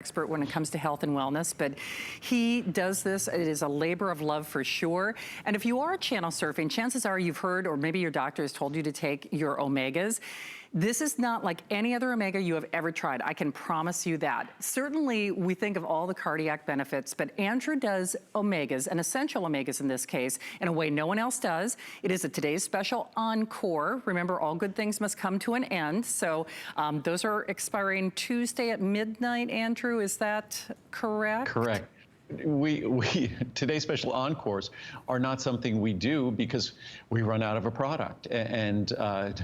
Expert when it comes to health and wellness, but he does this. It is a labor of love for sure. And if you are channel surfing, chances are you've heard, or maybe your doctor has told you to take your omegas. This is not like any other omega you have ever tried. I can promise you that. Certainly, we think of all the cardiac benefits, but Andrew does omegas, and essential omegas in this case, in a way no one else does. It is a today's special encore. Remember, all good things must come to an end. So those are expiring Tuesday at midnight, Andrew. Is that correct? Correct. Today's special encores are not something we do because we run out of a product, and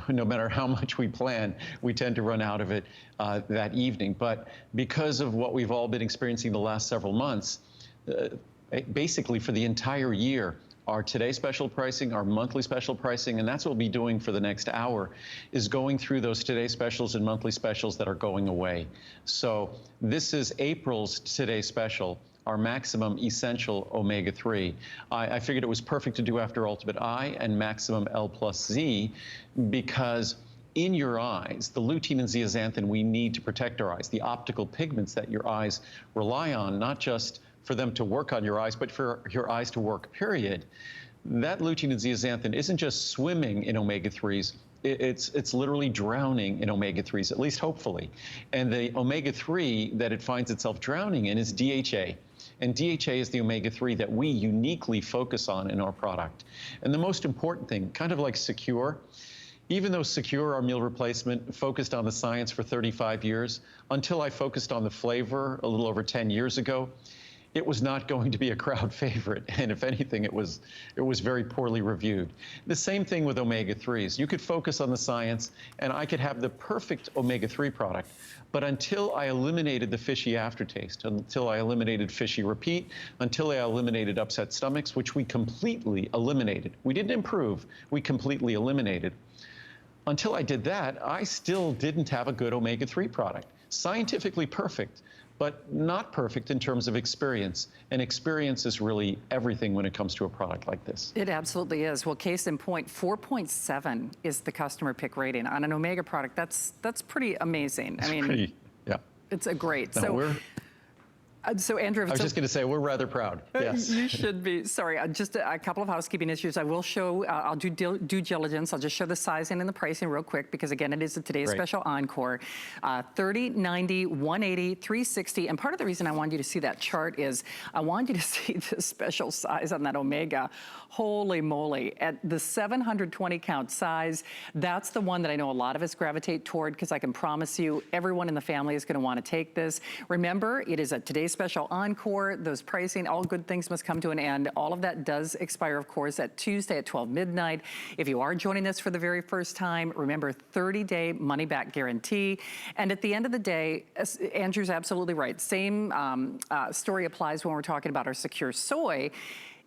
no matter how much we plan, we tend to run out of it that evening. But because of what we've all been experiencing the last several months, basically for the entire year, our today special pricing, our monthly special pricing, and that's what we'll be doing for the next hour, is going through those today specials and monthly specials that are going away. So this is April's today special, our Maximum Essential Omega-3. I figured it was perfect to do after Ultimate Eye and Maximum L+Z because in your eyes, the lutein and zeaxanthin we need to protect our eyes, the optical pigments that your eyes rely on, not just for them to work on your eyes, but for your eyes to work, period. That lutein and zeaxanthin isn't just swimming in omega-3s, it's literally drowning in omega-3s, at least hopefully. And the omega-3 that it finds itself drowning in is DHA. And DHA is the omega-3 that we uniquely focus on in our product. And the most important thing, kind of like Secure, even though Secure, our meal replacement, focused on the science for 35 years, until I focused on the flavor a little over 10 years ago, it was not going to be a crowd favorite. And if anything, it was very poorly reviewed. The same thing with omega-3s. You could focus on the science, and I could have the perfect omega-3 product. But until I eliminated the fishy aftertaste, until I eliminated fishy repeat, until I eliminated upset stomachs, which we completely eliminated. We didn't improve, we completely eliminated. Until I did that, I still didn't have a good omega-3 product. Scientifically perfect, but not perfect in terms of experience. And experience is really everything when it comes to a product like this. It absolutely is. Well, case in point, 4.7 is the customer pick rating on an omega product. That's pretty amazing. I mean, yeah. It's a great. No, So Andrew, I was just going to say, we're rather proud. Yes. You should be. Sorry, just a couple of housekeeping issues. I will show, I'll do due diligence. I'll just show the sizing and the pricing real quick because again, it is a today's special encore. 30, 90, 180, 360. And part of the reason I wanted you to see that chart is I wanted you to see the special size on that omega. Holy moly. At the 720 count size, that's the one that I know a lot of us gravitate toward because I can promise you everyone in the family is going to want to take this. Remember, it is a today's special encore. Those pricing, all good things must come to an end. All of that does expire, of course, at Tuesday at 12 midnight. If you are joining us for the very first time, remember 30-day money-back guarantee. And at the end of the day, Andrew's absolutely right. Same story applies when we're talking about our Secure Soy.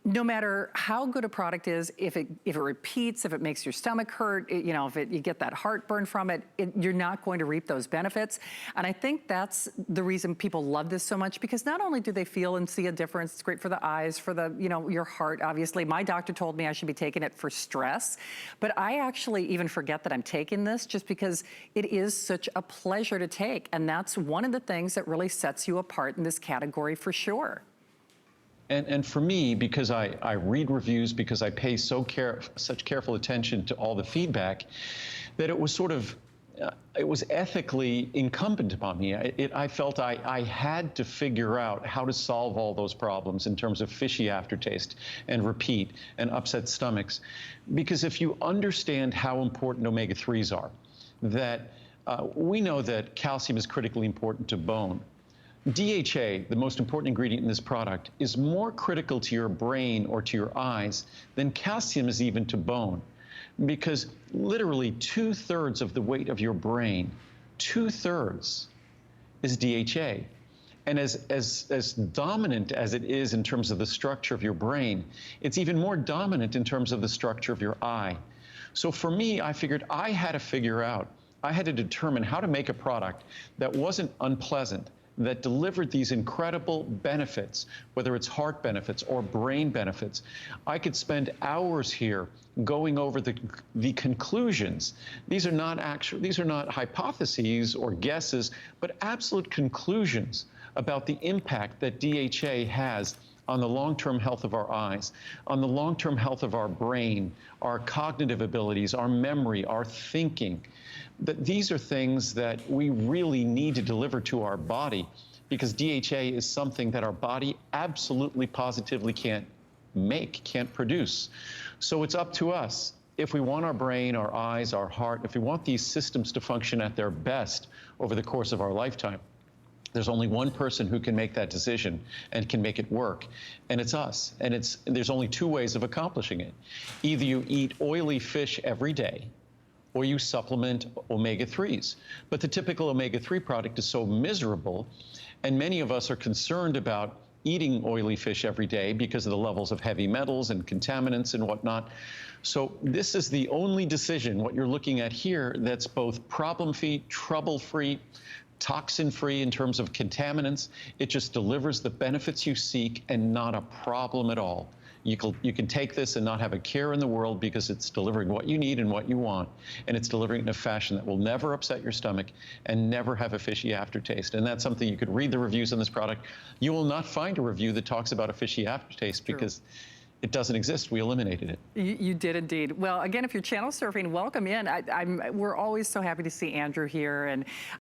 No matter how good a product is, if it repeats, if it makes your stomach hurt, you know, if you get that heartburn from it, you're not going to reap those benefits. And I think that's the reason people love this so much, because not only do they feel and see a difference, it's great for the eyes, for the, you know, your heart, obviously. My doctor told me I should be taking it for stress, but I actually even forget that I'm taking this just because it is such a pleasure to take. And that's one of the things that really sets you apart in this category for sure. And for me, because I read reviews, because I pay such careful attention to all the feedback, that it was sort of, it was ethically incumbent upon me. I felt I had to figure out how to solve all those problems in terms of fishy aftertaste and repeat and upset stomachs. Because if you understand how important omega-3s are, that we know that calcium is critically important to bone. DHA, the most important ingredient in this product, is more critical to your brain or to your eyes than calcium is even to bone. Because literally 2/3 of the weight of your brain, 2/3 is DHA. And as dominant as it is in terms of the structure of your brain, it's even more dominant in terms of the structure of your eye. So for me, I figured I had to figure out, I had to determine how to make a product that wasn't unpleasant, that delivered these incredible benefits, whether it's heart benefits or brain benefits. I could spend hours here going over the conclusions. These are not hypotheses or guesses, but absolute conclusions about the impact that DHA has on the long-term health of our eyes, on the long-term health of our brain, our cognitive abilities, our memory, our thinking. That these are things that we really need to deliver to our body, because DHA is something that our body absolutely positively can't make, can't produce. So it's up to us. If we want our brain, our eyes, our heart, if we want these systems to function at their best over the course of our lifetime, there's only one person who can make that decision and can make it work, and it's us. And there's only two ways of accomplishing it. Either you eat oily fish every day, or you supplement omega-3s. But the typical omega-3 product is so miserable, and many of us are concerned about eating oily fish every day because of the levels of heavy metals and contaminants and whatnot. So this is the only decision, what you're looking at here, that's both problem-free, trouble-free, toxin-free in terms of contaminants. It just delivers the benefits you seek and not a problem at all. You can take this and not have a care in the world because it's delivering what you need and what you want, and it's delivering it in a fashion that will never upset your stomach and never have a fishy aftertaste. And that's something you could read the reviews on this product. You will not find a review that talks about a fishy aftertaste because it doesn't exist. We eliminated it. You did indeed. Well, again, if you're channel surfing, welcome in. We're always so happy to see Andrew here. And